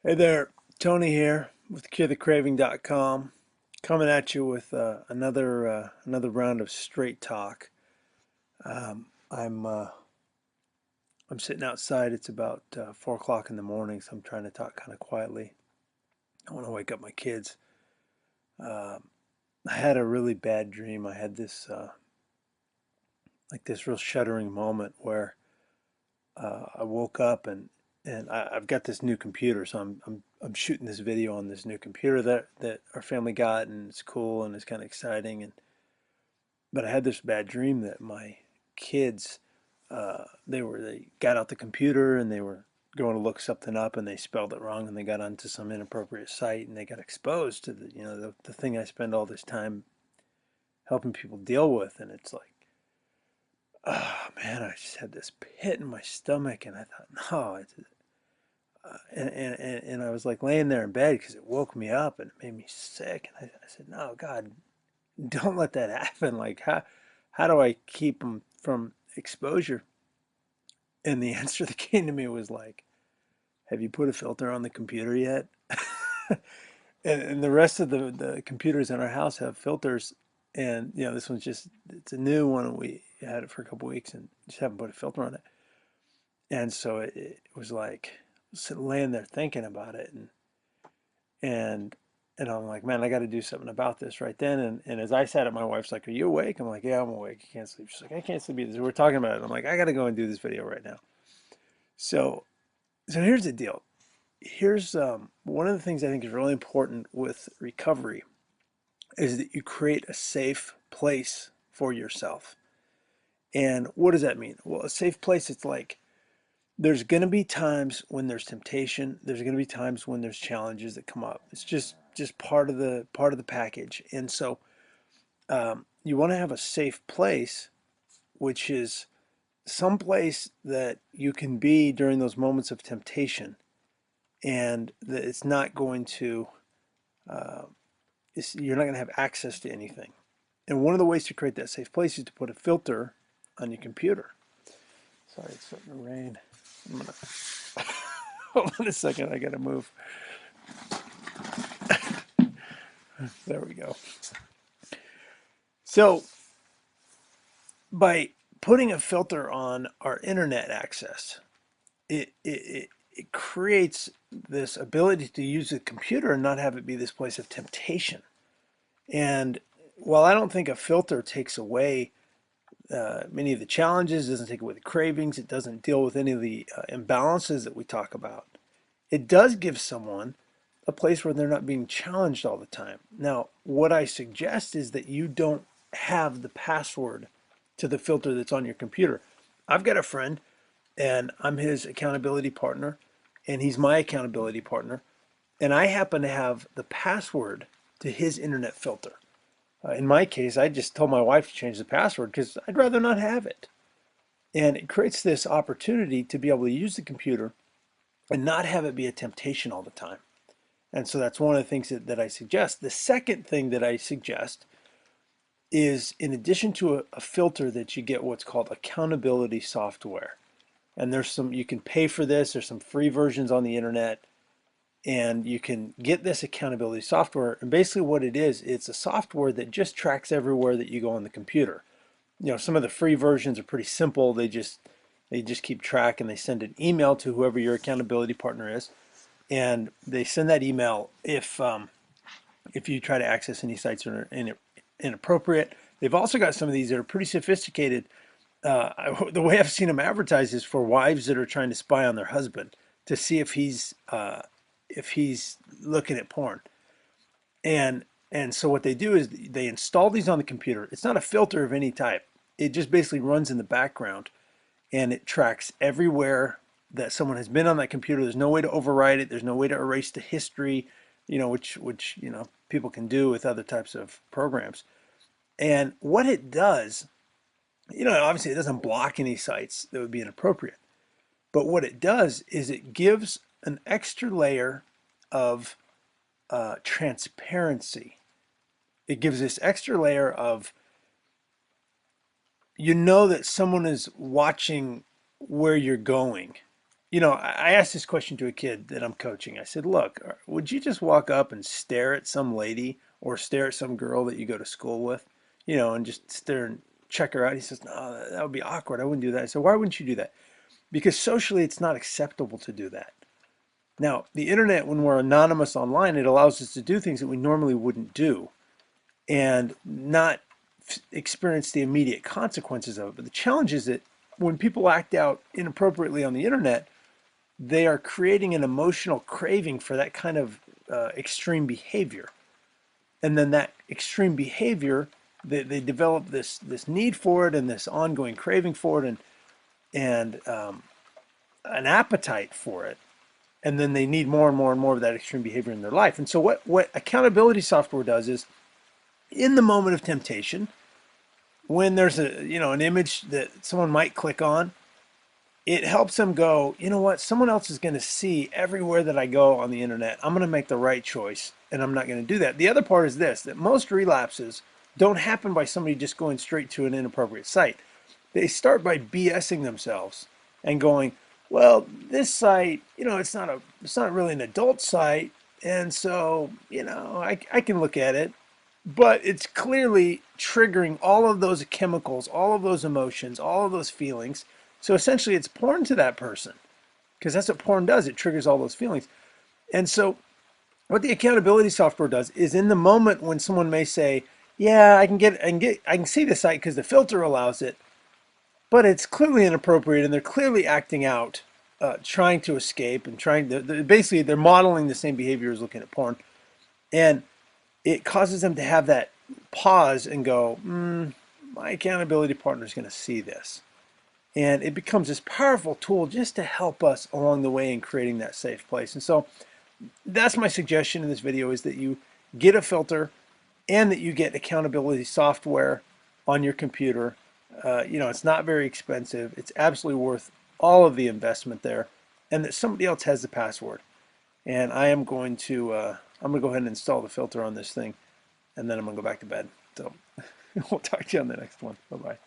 Hey there, Tony here with CureTheCraving.com, coming at you with another round of straight talk. Um, I'm uh, I'm sitting outside. It's about 4 o'clock in the morning, so I'm trying to talk kind of quietly. I want to wake up my kids. Um, I had a really bad dream. I had this this real shuddering moment where I woke up and I've got this new computer, so I'm shooting this video on this new computer that our family got, and it's cool and it's kind of exciting. And but I had this bad dream that my kids, they got out the computer and they were going to look something up and they spelled it wrong and they got onto some inappropriate site and they got exposed to the thing I spend all this time helping people deal with. And it's like, oh man, I just had this pit in my stomach, and I thought, no, and I was like laying there in bed because it woke me up and it made me sick. And I said, no, God, don't let that happen. Like, how do I keep them from exposure? And the answer that came to me was like, have you put a filter on the computer yet? And the rest of the computers in our house have filters. And, this one's it's a new one. We had it for a couple weeks and just haven't put a filter on it. And so it was like, laying there thinking about it. And and I'm like, man, I got to do something about this right then. And as I sat up, my wife's like, are you awake? I'm like, yeah, I'm awake. I can't sleep. She's like, I can't sleep either. So we're talking about it. I'm like, I got to go and do this video right now. So so here's the deal. Here's one of the things I think is really important with recovery is that you create a safe place for yourself. And what does that mean? Well, a safe place, it's like there's going to be times when there's temptation. There's going to be times when there's challenges that come up. It's just part of the package. And so you want to have a safe place, which is some place that you can be during those moments of temptation, and that it's not going to uh, you're not going to have access to anything. And one of the ways to create that safe place is to put a filter on your computer. Sorry, it's starting to rain. I'm gonna hold on a second. I gotta move. There we go. So by putting a filter on our internet access, it creates this ability to use the computer and not have it be this place of temptation. And while I don't think a filter takes away many of the challenges, doesn't take away the cravings, it doesn't deal with any of the imbalances that we talk about, it does give someone a place where they're not being challenged all the time. Now, what I suggest is that you don't have the password to the filter that's on your computer. I've got a friend and I'm his accountability partner and he's my accountability partner. And I happen to have the password to his internet filter. In my case, I just told my wife to change the password because I'd rather not have it. And it creates this opportunity to be able to use the computer and not have it be a temptation all the time. And so that's one of the things that I suggest. The second thing that I suggest is in addition to a filter that you get what's called accountability software. And you can pay for this. There's some free versions on the internet and you can get this accountability software. And basically what it is, it's a software that just tracks everywhere that you go on the computer. Some of the free versions are pretty simple. They just keep track and they send an email to whoever your accountability partner is. And they send that email if you try to access any sites that are inappropriate. They've also got some of these that are pretty sophisticated. The way I've seen them advertised is for wives that are trying to spy on their husband to see if he's looking at porn. And so what they do is they install these on the computer. It's not a filter of any type. It just basically runs in the background and it tracks everywhere that someone has been on that computer. There's no way to override it. There's no way to erase the history, which people can do with other types of programs. And what it does, obviously it doesn't block any sites that would be inappropriate. But what it does is it gives an extra layer of transparency. It gives this extra layer of, that someone is watching where you're going. I asked this question to a kid that I'm coaching. I said, look, would you just walk up and stare at some lady or stare at some girl that you go to school with, and just stare and check her out? He says, no, that would be awkward. I wouldn't do that. I said, why wouldn't you do that? Because socially, it's not acceptable to do that. Now, the internet, when we're anonymous online, it allows us to do things that we normally wouldn't do and not experience the immediate consequences of it. But the challenge is that when people act out inappropriately on the internet, they are creating an emotional craving for that kind of extreme behavior. And then that extreme behavior, they develop this need for it and this ongoing craving for it and an appetite for it. And then they need more and more and more of that extreme behavior in their life. And so what accountability software does is in the moment of temptation, when there's an image that someone might click on, it helps them go, you know what, someone else is going to see everywhere that I go on the internet. I'm going to make the right choice and I'm not going to do that. The other part is this, that most relapses don't happen by somebody just going straight to an inappropriate site. They start by BSing themselves and going, well, this site, it's not really an adult site. And so, I can look at it, but it's clearly triggering all of those chemicals, all of those emotions, all of those feelings. So essentially, it's porn to that person because that's what porn does. It triggers all those feelings. And so, what the accountability software does is in the moment when someone may say, "Yeah, I can see the site because the filter allows it," but it's clearly inappropriate and they're clearly acting out, trying to escape and basically they're modeling the same behavior as looking at porn, and it causes them to have that pause and go, my accountability partner is going to see this. And it becomes this powerful tool just to help us along the way in creating that safe place. And so that's my suggestion in this video, is that you get a filter and that you get accountability software on your computer. It's not very expensive. It's absolutely worth all of the investment there, and that somebody else has the password. And I'm going to go ahead and install the filter on this thing, and then I'm going to go back to bed. So we'll talk to you on the next one. Bye-bye.